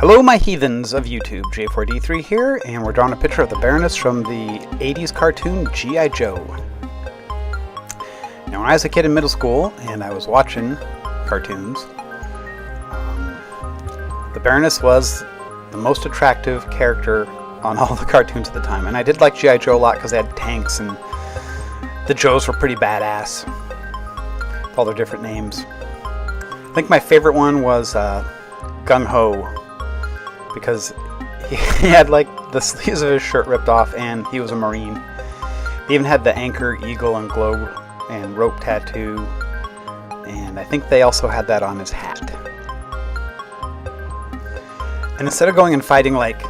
Hello my heathens of YouTube, J4D3 here, and we're drawing a picture of the Baroness from the 80s cartoon G.I. Joe. Now when I was a kid in middle school and I was watching cartoons, the Baroness was the most attractive character on all the cartoons at the time. And I did like G.I. Joe a lot because they had tanks and the Joes were pretty badass with all their different names. I think my favorite one was Gung Ho, because he had like the sleeves of his shirt ripped off and he was a Marine. He even had the anchor, eagle, and globe and rope tattoo, and I think they also had that on his hat. And instead of going and fighting like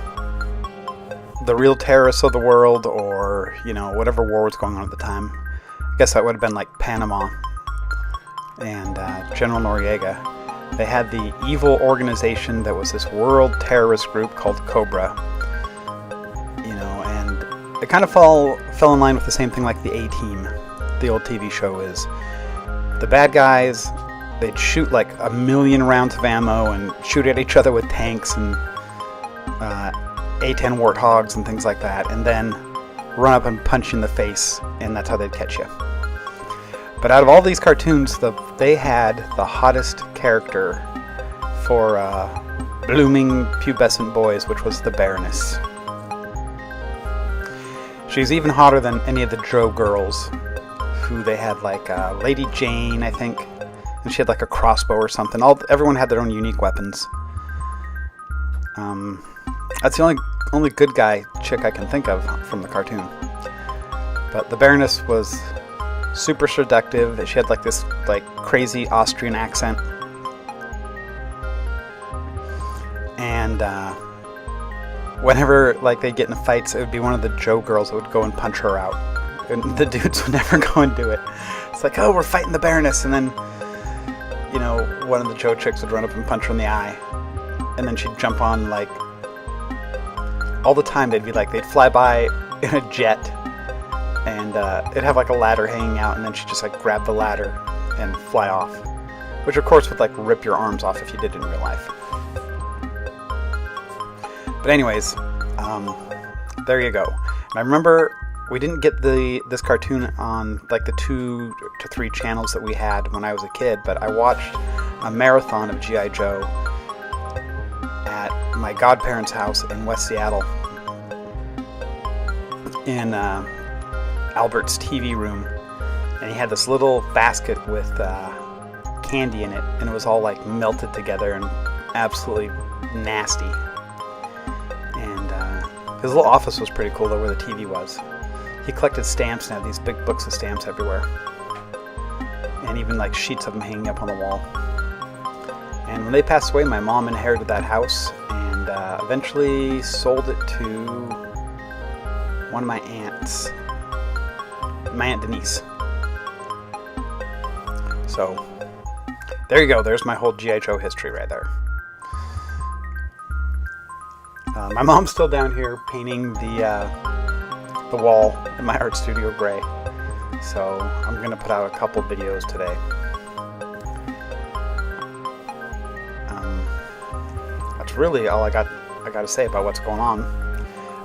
the real terrorists of the world, or you know, whatever war was going on at the time, I guess that would have been like Panama and General Noriega, they had the evil organization that was this world terrorist group called Cobra. You know, and it kind of fell in line with the same thing like the A-Team, the old TV show is. The bad guys, they'd shoot like 1,000,000 rounds of ammo and shoot at each other with tanks and A-10 warthogs and things like that, and then run up and punch you in the face, and that's how they'd catch you. But out of all these cartoons, they had the hottest character for blooming pubescent boys, which was the Baroness. She's even hotter than any of the Joe girls, who they had like Lady Jane, I think, and she had like a crossbow or something. Everyone had their own unique weapons. That's the only good guy chick I can think of from the cartoon. But the Baroness was super seductive. She had like this like crazy Austrian accent, and whenever like they'd get in fights, it would be one of the Joe girls that would go and punch her out, and the dudes would never go and do it. It's like, oh, we're fighting the Baroness, and then you know, one of the Joe chicks would run up and punch her in the eye, and then she'd jump on like all the time. They'd fly by in a jet, and it'd have like a ladder hanging out, and then she'd just like grab the ladder and fly off, which of course would like rip your arms off if you did it in real life. But anyways, there you go. And I remember we didn't get this cartoon on like the 2 to 3 channels that we had when I was a kid, but I watched a marathon of G.I. Joe at my godparents' house in West Seattle, in Albert's TV room, and he had this little basket with candy in it, and it was all like melted together and absolutely nasty. And his little office was pretty cool though, where the TV was. He collected stamps and had these big books of stamps everywhere, and even like sheets of them hanging up on the wall. And when they passed away, my mom inherited that house and eventually sold it to one of my aunts, my Aunt Denise. So there you go. There's my whole G.I. Joe history right there. My mom's still down here painting the wall in my art studio gray. So I'm going to put out a couple videos today. That's really all I got to say about what's going on.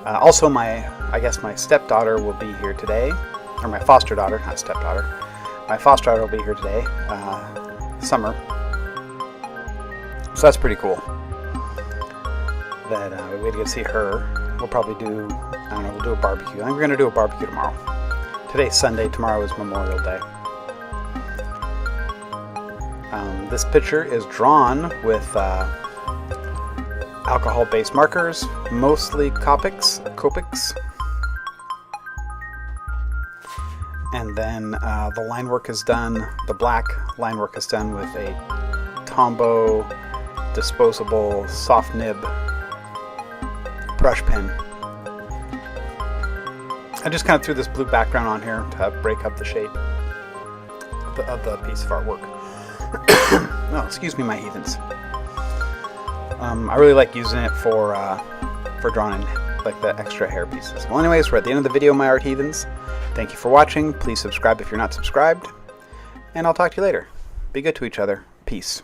Also, I guess my stepdaughter will be here today. Or my foster daughter, not stepdaughter. My foster daughter will be here today, summer. So that's pretty cool. That we get to see her. We'll probably do, I don't know, we'll do a barbecue. I think we're going to do a barbecue tomorrow. Today's Sunday, tomorrow is Memorial Day. This picture is drawn with alcohol-based markers, mostly Copics. And then the line work is done, the black line work is done with a Tombow disposable soft nib brush pen. I just kind of threw this blue background on here to break up the shape of the piece of artwork. Oh, excuse me, my heathens. I really like using it for drawing like the extra hair pieces. Well, anyways, we're at the end of the video, my art heathens. Thank you for watching. Please subscribe if you're not subscribed, and I'll talk to you later. Be good to each other. Peace.